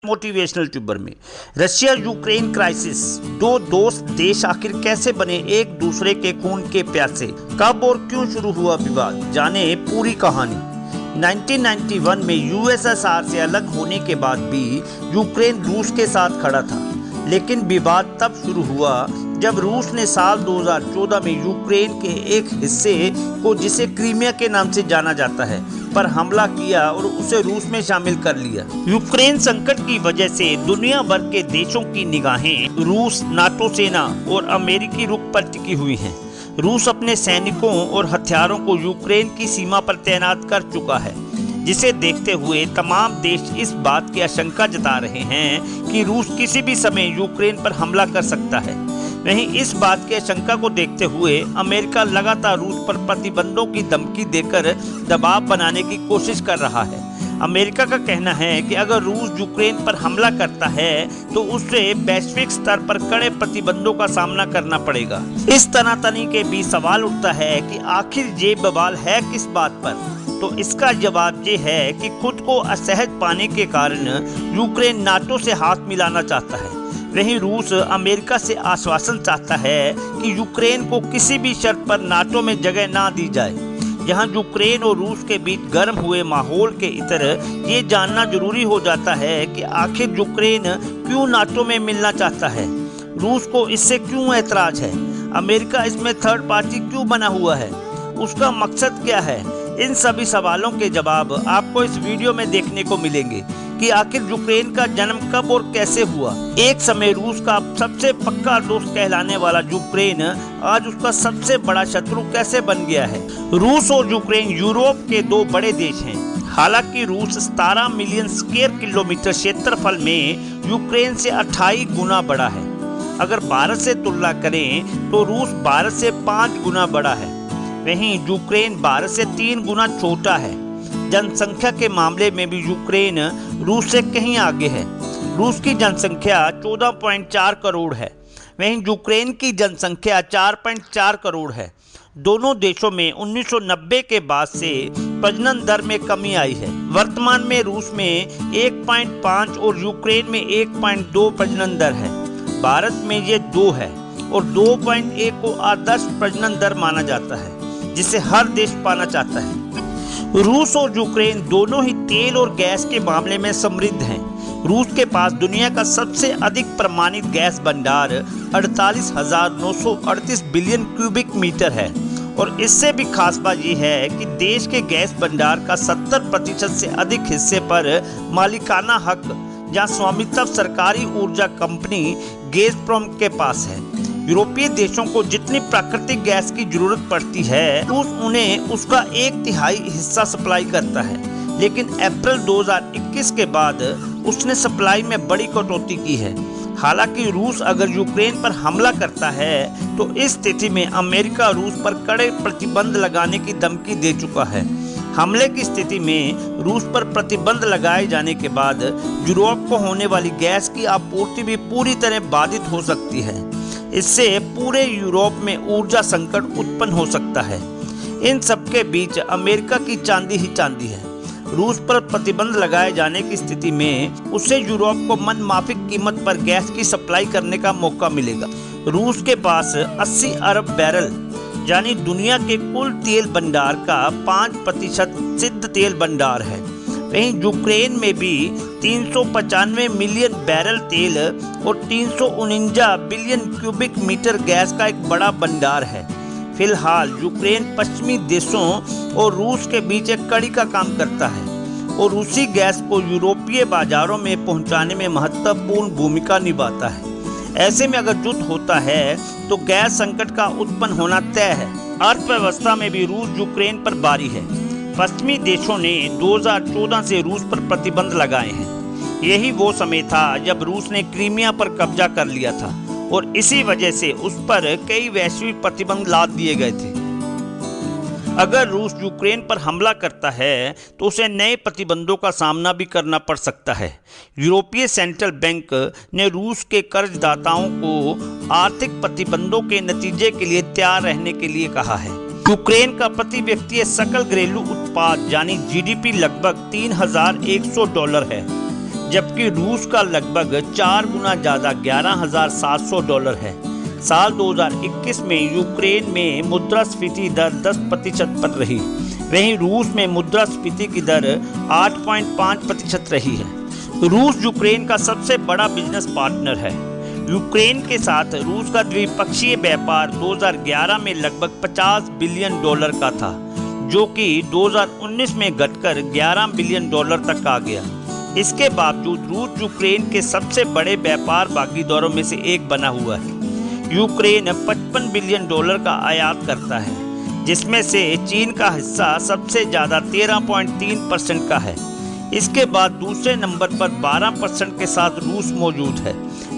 Motivational tuber में। Russia Ukraine crisis, दो दोस्त देश आखिर कैसे बने एक दूसरे के खून के प्यासे, कब और क्यों शुरू हुआ विवाद, जाने पूरी कहानी। 1991 में यूएसएसआर से अलग होने के बाद भी यूक्रेन रूस के साथ खड़ा था, लेकिन विवाद तब शुरू हुआ जब रूस ने साल 2014 में यूक्रेन के एक हिस्से को, जिसे क्रीमिया के नाम से जाना जाता है, पर हमला किया और उसे रूस में शामिल कर लिया। यूक्रेन संकट की वजह से दुनिया भर के देशों की निगाहें रूस, नाटो सेना और अमेरिकी रुख पर टिकी हुई हैं। रूस अपने सैनिकों और हथियारों को यूक्रेन की सीमा पर तैनात कर चुका है, जिसे देखते हुए तमाम देश इस बात की आशंका जता रहे हैं कि रूस किसी भी समय यूक्रेन पर हमला कर सकता है। वहीं इस बात की आशंका को देखते हुए अमेरिका लगातार रूस पर प्रतिबंधों की धमकी देकर दबाव बनाने की कोशिश कर रहा है। अमेरिका का कहना है कि अगर रूस यूक्रेन पर हमला करता है तो उसे वैश्विक स्तर पर कड़े प्रतिबंधों का सामना करना पड़ेगा। इस तनातनी के बीच सवाल उठता है कि आखिर ये बवाल है किस बात पर, तो इसका जवाब ये है कि खुद को असहज पाने के कारण यूक्रेन नाटो से हाथ मिलाना चाहता है। वहीं रूस अमेरिका से आश्वासन चाहता है कि यूक्रेन को किसी भी शर्त पर नाटो में जगह ना दी जाए। यहाँ यूक्रेन और रूस के बीच गर्म हुए माहौल के इतर ये जानना जरूरी हो जाता है कि आखिर यूक्रेन क्यों नाटो में मिलना चाहता है, रूस को इससे क्यों ऐतराज है, अमेरिका इसमें थर्ड पार्टी क्यों बना हुआ है, उसका मकसद क्या है। इन सभी सवालों के जवाब आपको इस वीडियो में देखने को मिलेंगे कि आखिर यूक्रेन का जन्म कब और कैसे हुआ। एक समय रूस का सबसे पक्का दोस्त कहलाने वाला यूक्रेन आज उसका सबसे बड़ा शत्रु कैसे बन गया है। रूस और यूक्रेन यूरोप के दो बड़े देश हैं। हालांकि रूस 17 मिलियन स्क्वायर किलोमीटर क्षेत्रफल में यूक्रेन से 28 गुना बड़ा है। अगर भारत से तुलना करें तो रूस भारत से 5 गुना बड़ा है, वहीं यूक्रेन भारत से 3 गुना छोटा है। जनसंख्या के मामले में भी यूक्रेन रूस से कहीं आगे है। रूस की जनसंख्या 14.4 करोड़ है, वहीं यूक्रेन की जनसंख्या 4.4 करोड़ है। दोनों देशों में 1990 के बाद से प्रजनन दर में कमी आई है। वर्तमान में रूस में 1.5 और यूक्रेन में 1.2 प्रजनन दर है। भारत में ये 2 है और 2.1 को आदर्श प्रजनन दर माना जाता है, जिसे हर देश पाना चाहता है। रूस और यूक्रेन दोनों ही तेल और गैस के मामले में समृद्ध हैं। रूस के पास दुनिया का सबसे अधिक प्रमाणित गैस भंडार 48,938 बिलियन क्यूबिक मीटर है, और इससे भी खास बात यह है कि देश के गैस भंडार का 70% से अधिक हिस्से पर मालिकाना हक या स्वामित्व सरकारी ऊर्जा कंपनी गैज़प्रोम के पास है। यूरोपीय देशों को जितनी प्राकृतिक गैस की जरूरत पड़ती है, रूस उन्हें उसका 1/3 हिस्सा सप्लाई करता है, लेकिन अप्रैल 2021 के बाद उसने सप्लाई में बड़ी कटौती की है। हालांकि रूस अगर यूक्रेन पर हमला करता है तो इस स्थिति में अमेरिका रूस पर कड़े प्रतिबंध लगाने की धमकी दे चुका है। हमले की स्थिति में रूस पर प्रतिबंध लगाए जाने के बाद यूरोप को होने वाली गैस की आपूर्ति भी पूरी तरह बाधित हो सकती है। इससे पूरे यूरोप में ऊर्जा संकट उत्पन्न हो सकता है। इन सबके बीच अमेरिका की चांदी ही चांदी है। रूस पर प्रतिबंध लगाए जाने की स्थिति में उसे यूरोप को मनमाफिक कीमत पर गैस की सप्लाई करने का मौका मिलेगा। रूस के पास 80 अरब बैरल यानी दुनिया के कुल तेल भंडार का 5% सिद्ध तेल भंडार है। वहीं यूक्रेन में भी 395 मिलियन बैरल तेल और 349 बिलियन क्यूबिक मीटर गैस का एक बड़ा भंडार है। फिलहाल यूक्रेन पश्चिमी देशों और रूस के बीच एक कड़ी का काम करता है और रूसी गैस को यूरोपीय बाजारों में पहुंचाने में महत्वपूर्ण भूमिका निभाता है। ऐसे में अगर युद्ध होता है तो गैस संकट का उत्पन्न होना तय है। अर्थव्यवस्था में भी रूस यूक्रेन पर भारी है। पश्चिमी देशों ने 2014 से रूस पर प्रतिबंध लगाए हैं। यही वो समय था जब रूस ने क्रीमिया पर कब्जा कर लिया था और इसी वजह से उस पर कई वैश्विक प्रतिबंध लाद दिए गए थे। अगर रूस यूक्रेन पर हमला करता है तो उसे नए प्रतिबंधों का सामना भी करना पड़ सकता है। यूरोपीय सेंट्रल बैंक ने रूस के कर्जदाताओं को आर्थिक प्रतिबंधों के नतीजे के लिए तैयार रहने के लिए कहा है। यूक्रेन का प्रति व्यक्ति सकल घरेलू उत्पाद यानी जीडीपी लगभग $3,100 है, जबकि रूस का लगभग 4 गुना ज़्यादा $11,700 है। साल 2021 में यूक्रेन में मुद्रास्फीति दर 10% पर रही, वहीं रूस में मुद्रास्फीति की दर 8.5% रही है। रूस यूक्रेन का सबसे बड़ा बिजनेस पार्टनर है। यूक्रेन के साथ रूस का द्विपक्षीय व्यापार 2011 में लगभग $50 बिलियन का था, जो कि 2019 में घटकर $11 बिलियन तक आ गया। इसके बावजूद रूस यूक्रेन के सबसे बड़े व्यापार भागीदारों में से एक बना हुआ है। यूक्रेन $55 बिलियन का आयात करता है, जिसमें से चीन का हिस्सा सबसे ज़्यादा 13.3% का है। इसके बाद दूसरे नंबर पर 12% के साथ रूस मौजूद है।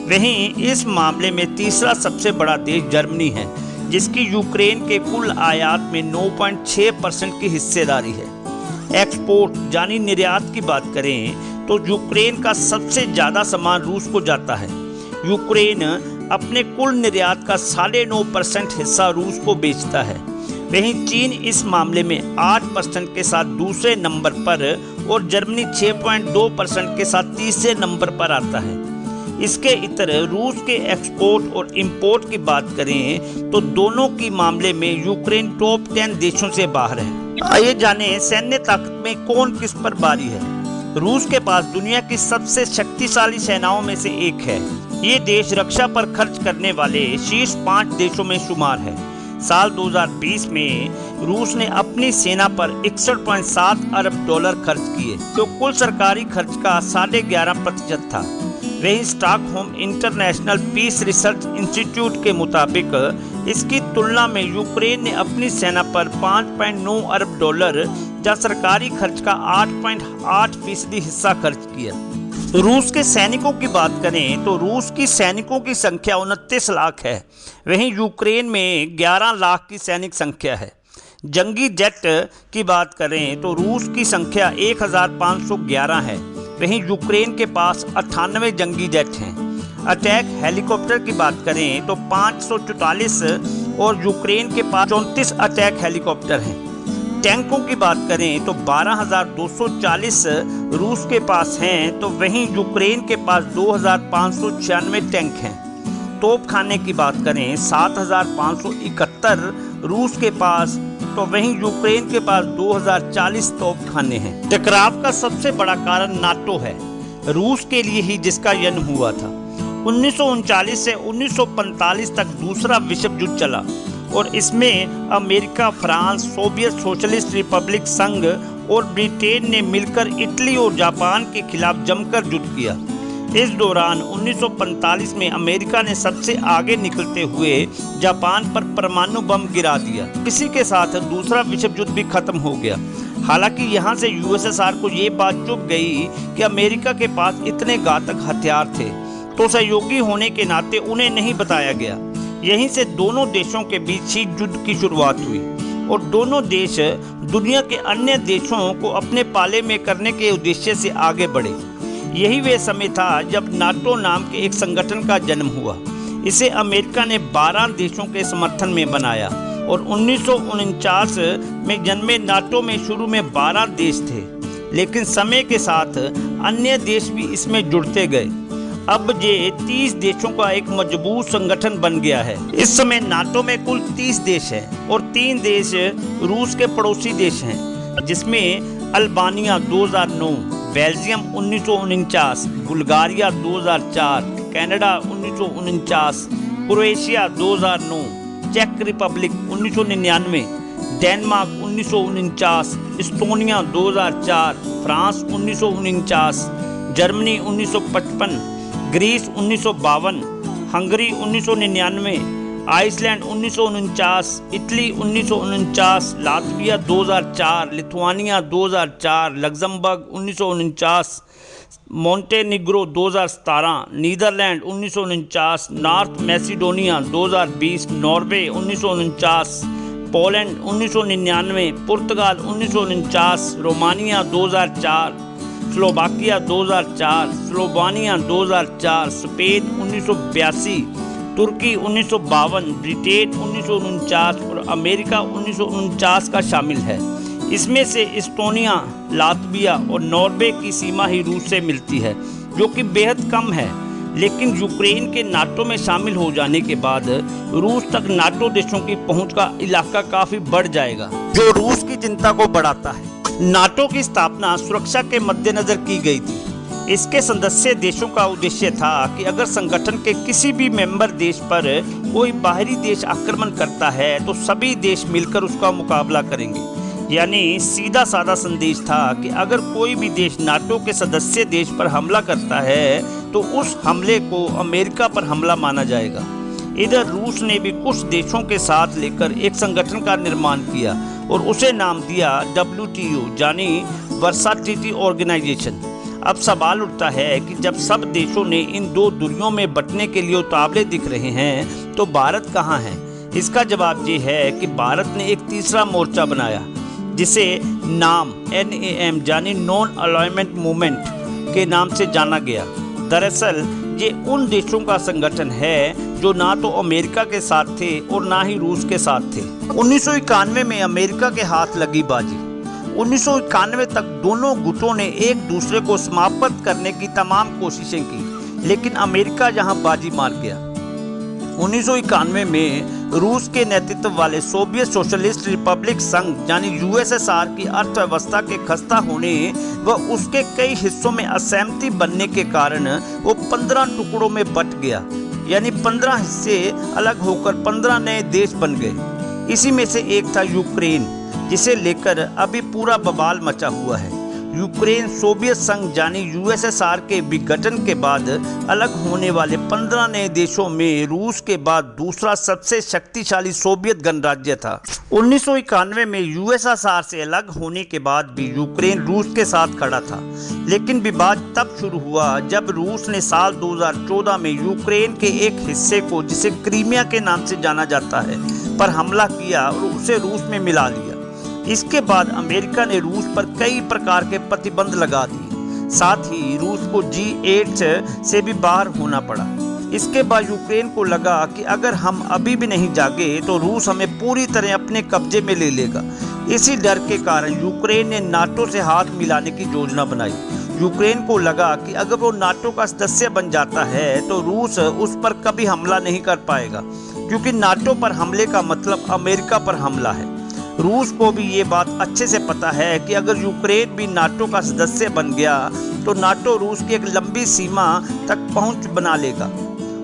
वहीं इस मामले में तीसरा सबसे बड़ा देश जर्मनी है, जिसकी यूक्रेन के कुल आयात में 9.6% की हिस्सेदारी है। एक्सपोर्ट यानी निर्यात की बात करें तो यूक्रेन का सबसे ज़्यादा सामान रूस को जाता है। यूक्रेन अपने कुल निर्यात का 9.5% हिस्सा रूस को बेचता है। वहीं चीन इस मामले में 8% के साथ दूसरे नंबर पर और जर्मनी 6.2% के साथ तीसरे नंबर पर आता है। इसके इतर रूस के एक्सपोर्ट और इंपोर्ट की बात करें तो दोनों की मामले में यूक्रेन टॉप 10 देशों से बाहर है। आइए जानें सैन्य ताकत में कौन किस पर भारी है। रूस के पास दुनिया की सबसे शक्तिशाली सेनाओं में से एक है। ये देश रक्षा पर खर्च करने वाले शीर्ष 5 देशों में शुमार है। साल 2020 में रूस ने अपनी सेना पर $61.7 अरब खर्च किए, जो कुल सरकारी खर्च का 11.5% था। वहीं Stockholm International Peace Research Institute के मुताबिक इसकी तुलना में यूक्रेन ने अपनी सेना पर $5.9 अरब या सरकारी खर्च का 8.8% हिस्सा खर्च किया। रूस के सैनिकों की बात करें तो रूस की सैनिकों की संख्या 29 लाख है, वहीं यूक्रेन में 11 लाख की सैनिक संख्या है। जंगी जेट की बात करें तो रूस की संख्या 1511 है, वहीं यूक्रेन के पास 98 जंगी जेट हैं। अटैक हेलीकॉप्टर की बात करें तो 544 और यूक्रेन के पास 34 अटैक हेलीकॉप्टर हैं। टैंकों की बात करें तो 12,240 रूस के पास हैं, तो वहीं यूक्रेन के पास 2,596 टैंक हैं। तोपखाने की बात करें 7,571 रूस के पास, तो वहीं यूक्रेन के पास 2,040 तोपखाने हैं। टकराव का सबसे बड़ा कारण नाटो है, रूस के लिए ही जिसका जन्म हुआ था। 1939 से 1945 तक दूसरा विश्व युद्ध चला और इसमें America, France, Soviet socialist Republic संघ और ब्रिटेन ने मिलकर इटली और जापान के खिलाफ जमकर युद्ध किया। इस दौरान 1945 में अमेरिका ने सबसे आगे निकलते हुए जापान पर परमाणु बम गिरा दिया। इसी के साथ दूसरा विश्व युद्ध भी खत्म हो गया। हालांकि यहाँ से यूएसएसआर को ये बात चुभ गई कि अमेरिका के पास इतने घातक हथियार थे, तो सहयोगी होने के नाते उन्हें नहीं बताया गया। यहीं से दोनों देशों के बीच शीत युद्ध की शुरुआत हुई और दोनों देश दुनिया के अन्य देशों को अपने पाले में करने के उद्देश्य से आगे बढ़े। यही वे समय था जब नाटो नाम के एक संगठन का जन्म हुआ। इसे अमेरिका ने 12 देशों के समर्थन में बनाया और 1949 में जन्मे नाटो में शुरू में 12 देश थे, लेकिन समय के साथ अन्य देश भी इसमें जुड़ते गए। अब ये 30 देशों का एक मजबूत संगठन बन गया है। इस समय नाटो में कुल 30 देश हैं और 3 देश रूस के पड़ोसी देश हैं, जिसमें Albania 2009, Belgium 1949, Bulgaria 2004, Canada 1949, Croatia 2009, चेक Republic 1999, Denmark 1949, Estonia 2004, France 1949, Germany 1955, Greece 1952, Hungary 1999, Iceland 1949, Italy 1949, Latvia 2004, Lithuania 2004, Luxembourg 1949, Montenegro 2017, Netherlands 1949, North Macedonia 2020, Norway 1949, Poland 1999, पुर्तगाल 1949, रोमानिया 2004, स्लोवाकिया 2004, स्लोवानिया 2004, स्पेन 1982, तुर्की 1952, ब्रिटेन 1949 और अमेरिका 1949 का शामिल है। इसमें से इस्टोनिया, लातविया और नॉर्वे की सीमा ही रूस से मिलती है, जो कि बेहद कम है। लेकिन यूक्रेन के नाटो में शामिल हो जाने के बाद रूस तक नाटो देशों की पहुंच का इलाका काफी बढ़ जाएगा, जो रूस की चिंता को बढ़ाता है। नाटो की स्थापना सुरक्षा के मद्देनजर की गई थी। इसके सदस्य देशों का उद्देश्य था कि अगर संगठन के किसी भी मेंबर देश पर कोई बाहरी देश आक्रमण करता है तो सभी देश मिलकर उसका मुकाबला करेंगे। यानी सीधा साधा संदेश था कि अगर कोई भी देश नाटो के सदस्य देश पर हमला करता है तो उस हमले को अमेरिका पर हमला माना जाएगा। इधर रूस ने भी कुछ देशों के साथ लेकर एक संगठन का निर्माण किया और उसे नाम दिया WTO, यानी वर्सा ट्रीटी ऑर्गेनाइजेशन। अब सवाल उठता है कि जब सब देशों ने इन दो दुनियों में बंटने के लिए उतावले दिख रहे हैं तो भारत कहाँ है? इसका जवाब ये है कि भारत ने एक तीसरा मोर्चा बनाया जिसे नाम NAM यानी नॉन अलाइनमेंट मूवमेंट के नाम से जाना गया। दरअसल ये उन देशों का संगठन है जो ना तो अमेरिका के साथ थे और ना ही रूस के साथ थे। 1991 में अमेरिका के हाथ लगी बाजी। 1991 तक दोनों गुटों ने एक दूसरे को समाप्त करने की तमाम कोशिशें की, लेकिन अमेरिका यहां बाजी मार गया। 1991 में रूस के नेतृत्व वाले सोवियत सोशलिस्ट रिपब्लिक संघ यानी USSR की अर्थव्यवस्था के खस्ता होने व उसके कई हिस्सों में असहमति बनने के कारण वो 15 टुकड़ों में बंट गया। यानी 15 हिस्से अलग होकर 15 नए देश बन गए। इसी में से एक था यूक्रेन, जिसे लेकर अभी पूरा बवाल मचा हुआ है। यूक्रेन सोवियत संघ यानी USSR के विघटन के बाद अलग होने वाले 15 नए देशों में रूस के बाद दूसरा सबसे शक्तिशाली सोवियत गणराज्य था। 1991 में USSR से अलग होने के बाद भी यूक्रेन रूस के साथ खड़ा था, लेकिन विवाद तब शुरू हुआ जब रूस ने साल 2014 में यूक्रेन के एक हिस्से को, जिसे क्रीमिया के नाम से जाना जाता है, पर हमला किया और उसे रूस में मिला लिया। इसके बाद अमेरिका ने रूस पर कई प्रकार के प्रतिबंध लगा दिए। साथ ही रूस को G8 से भी बाहर होना पड़ा। इसके बाद यूक्रेन को लगा कि अगर हम अभी भी नहीं जागे तो रूस हमें पूरी तरह अपने कब्जे में ले लेगा। इसी डर के कारण यूक्रेन ने नाटो से हाथ मिलाने की योजना बनाई। यूक्रेन को लगा कि अगर वो नाटो का सदस्य बन जाता है तो रूस उस पर कभी हमला नहीं कर पाएगा, क्योंकि नाटो पर हमले का मतलब अमेरिका पर हमला है। रूस को भी ये बात अच्छे से पता है कि अगर यूक्रेन भी नाटो का सदस्य बन गया तो नाटो रूस की एक लंबी सीमा तक पहुंच बना लेगा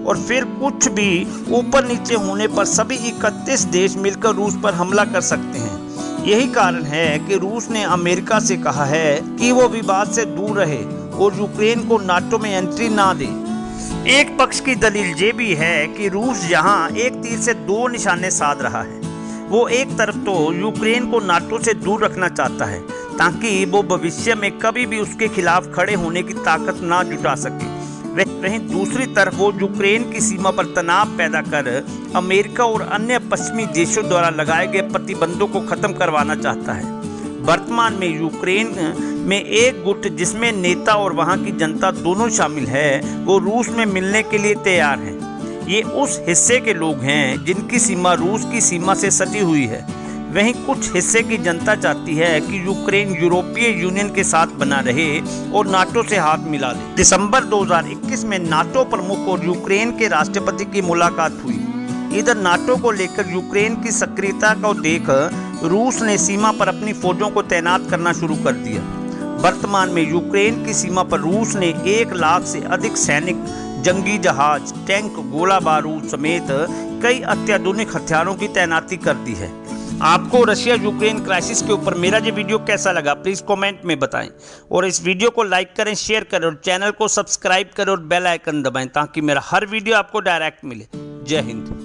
और फिर कुछ भी ऊपर नीचे होने पर सभी 31 देश मिलकर रूस पर हमला कर सकते हैं। यही कारण है कि रूस ने अमेरिका से कहा है कि वो विवाद से दूर रहे और यूक्रेन को नाटो में एंट्री ना दे। एक पक्ष की दलील ये भी है कि रूस यहाँ एक तीर से दो निशाने साध रहा है। वो एक तरफ तो यूक्रेन को नाटो से दूर रखना चाहता है ताकि वो भविष्य में कभी भी उसके खिलाफ खड़े होने की ताकत ना जुटा सके। वहीं दूसरी तरफ वो यूक्रेन की सीमा पर तनाव पैदा कर अमेरिका और अन्य पश्चिमी देशों द्वारा लगाए गए प्रतिबंधों को खत्म करवाना चाहता है। वर्तमान में यूक्रेन में एक गुट जिसमें नेता और वहाँ की जनता दोनों शामिल है, वो रूस में मिलने के लिए तैयार है। ये उस हिस्से के लोग हैं जिनकी सीमा रूस की सीमा से सटी हुई है। वहीं कुछ हिस्से की जनता चाहती है कि यूक्रेन यूरोपीय यूनियन के साथ बना रहे और नाटो से हाथ मिला ले। दिसंबर 2021 में नाटो प्रमुख और यूक्रेन के राष्ट्रपति की मुलाकात हुई। इधर नाटो को लेकर यूक्रेन की सक्रियता को देख रूस ने सीमा पर अपनी फौजों को तैनात करना शुरू कर दिया। वर्तमान में यूक्रेन की सीमा पर रूस ने 1 लाख से अधिक सैनिक, जंगी जहाज, टैंक, गोला बारूद समेत कई अत्याधुनिक हथियारों की तैनाती कर दी है। आपको रशिया यूक्रेन क्राइसिस के ऊपर मेरा ये वीडियो कैसा लगा प्लीज़ कमेंट में बताएं और इस वीडियो को लाइक करें, शेयर करें और चैनल को सब्सक्राइब करें और बेल आइकन दबाएं ताकि मेरा हर वीडियो आपको डायरेक्ट मिले। जय हिंद।